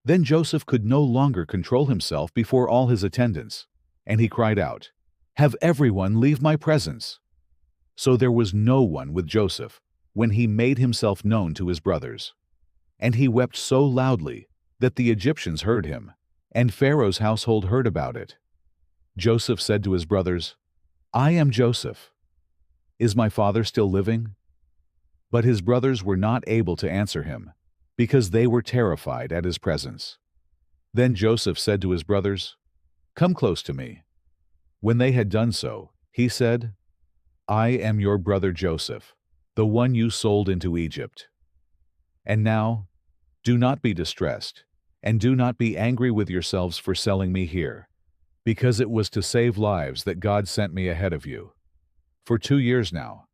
Then Joseph could no longer control himself before all his attendants, and he cried out, "Have everyone leave my presence!" So there was no one with Joseph when he made himself known to his brothers. And he wept so loudly that the Egyptians heard him, and Pharaoh's household heard about it. Joseph said to his brothers, "I am Joseph. Is my father still living?" But his brothers were not able to answer him, because they were terrified at his presence. Then Joseph said to his brothers, "Come close to me." When they had done so, he said, "I am your brother Joseph, the one you sold into Egypt. And now, do not be distressed, and do not be angry with yourselves for selling me here, because it was to save lives that God sent me ahead of you. For 2 years now,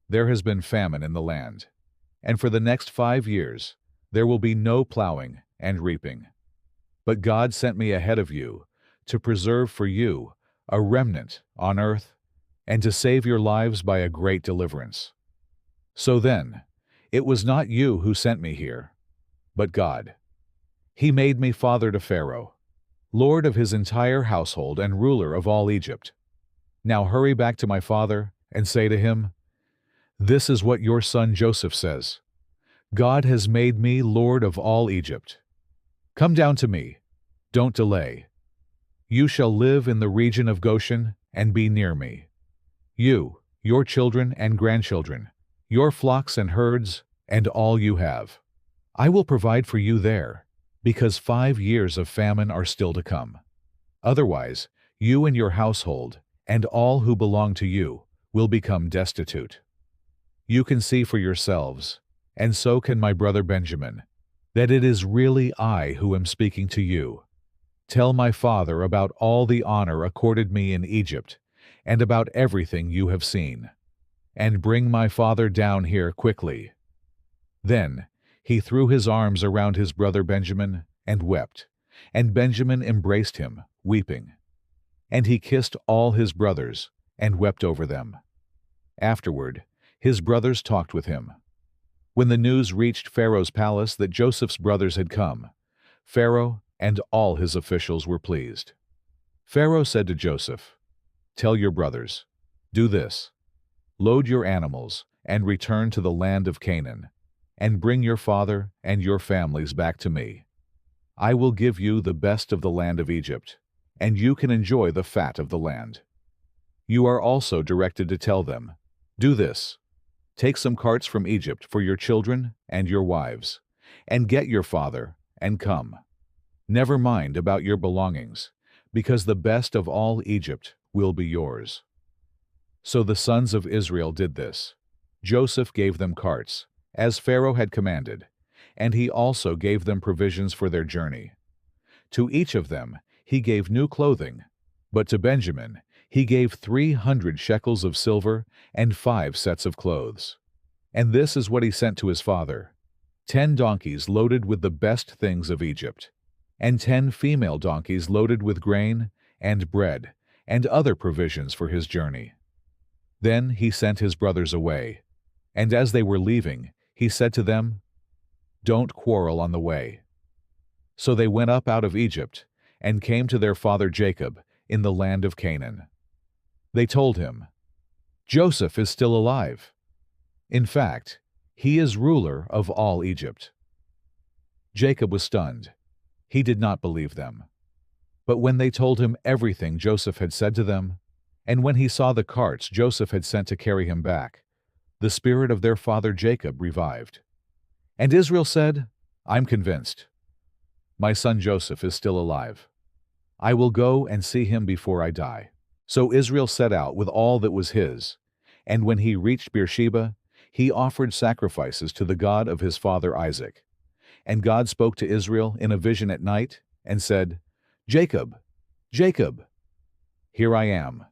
there has been famine in the land, and for the next 5 years, there will be no plowing and reaping. But God sent me ahead of you to preserve for you a remnant on earth and to save your lives by a great deliverance. So then, it was not you who sent me here, but God. He made me father to Pharaoh, lord of his entire household and ruler of all Egypt. Now hurry back to my father and say to him, 'This is what your son Joseph says. God has made me lord of all Egypt. Come down to me. Don't delay. You shall live in the region of Goshen and be near me. You, your children and grandchildren, your flocks and herds, and all you have. I will provide for you there, because 5 years of famine are still to come. Otherwise, you and your household, and all who belong to you, will become destitute. You can see for yourselves, and so can my brother Benjamin, that it is really I who am speaking to you. Tell my father about all the honor accorded me in Egypt, and about everything you have seen, and bring my father down here quickly." Then he threw his arms around his brother Benjamin and wept, and Benjamin embraced him, weeping. And he kissed all his brothers and wept over them. Afterward, his brothers talked with him. When the news reached Pharaoh's palace that Joseph's brothers had come, Pharaoh and all his officials were pleased. Pharaoh said to Joseph, "Tell your brothers, do this: load your animals and return to the land of Canaan, and bring your father and your families back to me. I will give you the best of the land of Egypt, and you can enjoy the fat of the land." You are also directed to tell them, "Do this: take some carts from Egypt for your children and your wives, and get your father and come. Never mind about your belongings, because the best of all Egypt will be yours." So the sons of Israel did this. Joseph gave them carts, as Pharaoh had commanded, and he also gave them provisions for their journey. To each of them he gave new clothing, but to Benjamin he gave 300 shekels of silver and 5 sets of clothes. And this is what he sent to his father: 10 donkeys loaded with the best things of Egypt, and 10 female donkeys loaded with grain and bread and other provisions for his journey. Then he sent his brothers away, and as they were leaving, he said to them, "Don't quarrel on the way." So they went up out of Egypt and came to their father Jacob in the land of Canaan. They told him, "Joseph is still alive. In fact, he is ruler of all Egypt." Jacob was stunned. He did not believe them. But when they told him everything Joseph had said to them, and when he saw the carts Joseph had sent to carry him back, the spirit of their father Jacob revived. And Israel said, "I'm convinced. My son Joseph is still alive. I will go and see him before I die." So Israel set out with all that was his, and when he reached Beersheba, he offered sacrifices to the God of his father Isaac. And God spoke to Israel in a vision at night and said, "Jacob, Jacob." "Here I am,"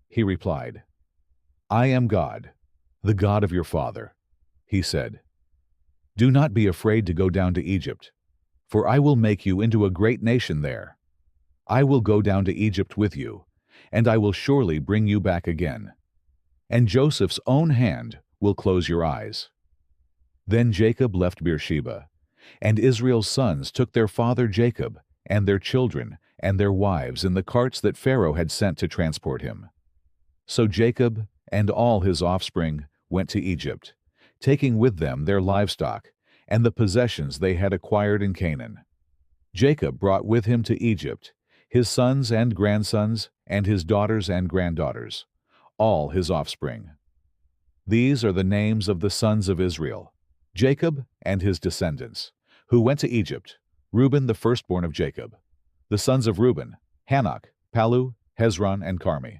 he replied. "I am God, the God of your father," he said. "Do not be afraid to go down to Egypt, for I will make you into a great nation there. I will go down to Egypt with you, and I will surely bring you back again. And Joseph's own hand will close your eyes." Then Jacob left Beersheba, And Israel's sons took their father Jacob and their children and their wives in the carts that Pharaoh had sent to transport him. So Jacob and all his offspring went to Egypt, taking with them their livestock and the possessions they had acquired in Canaan. Jacob brought with him to Egypt his sons and grandsons and his daughters and granddaughters, all his offspring. These are the names of the sons of Israel, Jacob and his descendants, who went to Egypt: Reuben, the firstborn of Jacob. The sons of Reuben: Hanok, Palu, Hezron, and Carmi.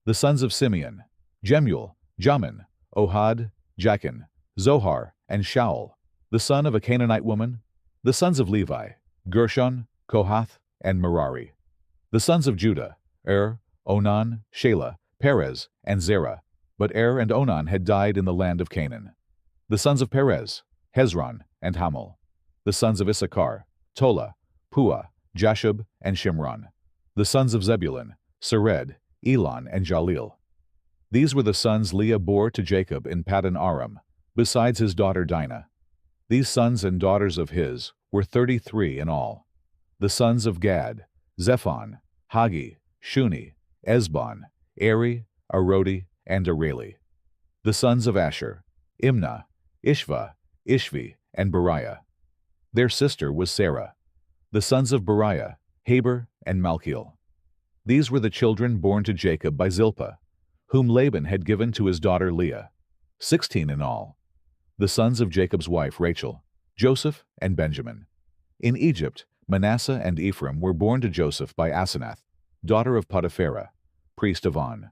The sons of Simeon: Jemuel, Jamin, Ohad, Jachin, Zohar, and Shaul, the son of a Canaanite woman. The sons of Levi: Gershon, Kohath, and Merari. The sons of Judah: Onan, Shelah, Perez, and Zerah. But and Onan had died in the land of Canaan. The sons of Perez: Hezron and Hamul. The sons of Issachar: Tola, Puah, Jashub, and Shimron. The sons of Zebulun: Sered, Elon, and Jalil. These were the sons Leah bore to Jacob in Paddan Aram, besides his daughter Dinah. These sons and daughters of his were 33 in all. The sons of Gad: Zephon, Hagi, Shuni, Esbon, Eri, Arodi, and Areli. The sons of Asher: Imnah, Ishva, Ishvi, and Beriah. Their sister was Sarah. The sons of Beriah: Heber and Malchiel. These were the children born to Jacob by Zilpah, whom Laban had given to his daughter Leah, 16 in all. The sons of Jacob's wife Rachel: Joseph and Benjamin. In Egypt, Manasseh and Ephraim were born to Joseph by Asenath, daughter of Potipharah, priest of On.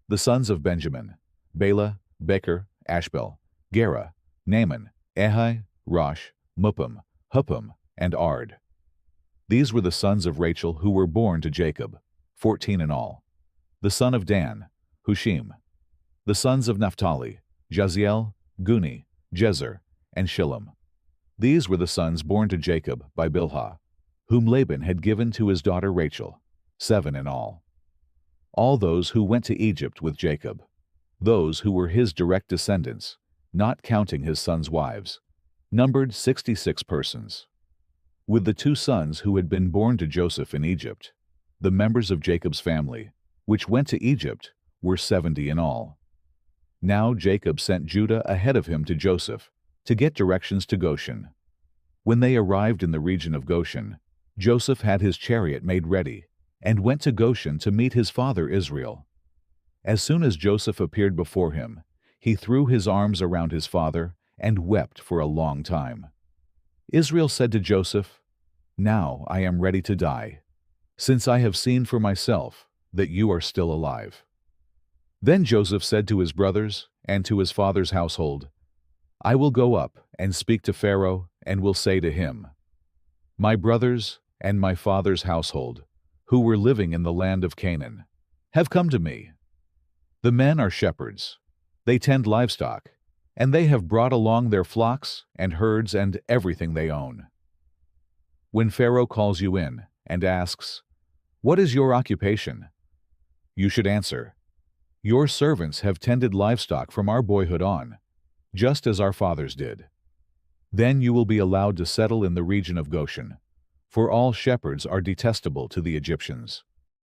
The sons of Benjamin: Bela, Becher, Ashbel, Gera, Naaman, Ehi, Rosh, Muppim, Huppim, and Ard. These were the sons of Rachel who were born to Jacob, 14 in all. The son of Dan: Hushim. The sons of Naphtali: Jaziel, Guni, Jezer, and Shillem. These were the sons born to Jacob by Bilhah, whom Laban had given to his daughter Rachel, 7 in all. All those who went to Egypt with Jacob, those who were his direct descendants, not counting his sons' wives, numbered 66 persons. With the 2 sons who had been born to Joseph in Egypt, the members of Jacob's family, which went to Egypt, were 70 in all. Now Jacob sent Judah ahead of him to Joseph to get directions to Goshen. When they arrived in the region of Goshen, Joseph had his chariot made ready and went to Goshen to meet his father Israel. As soon as Joseph appeared before him, he threw his arms around his father and wept for a long time. Israel said to Joseph, "Now I am ready to die, since I have seen for myself that you are still alive." Then Joseph said to his brothers and to his father's household, "I will go up and speak to Pharaoh and will say to him, 'My brothers and my father's household, who were living in the land of Canaan, have come to me. The men are shepherds. They tend livestock, and they have brought along their flocks and herds and everything they own.' When Pharaoh calls you in and asks, 'What is your occupation?' you should answer, 'Your servants have tended livestock from our boyhood on, just as our fathers did.' Then you will be allowed to settle in the region of Goshen, for all shepherds are detestable to the Egyptians.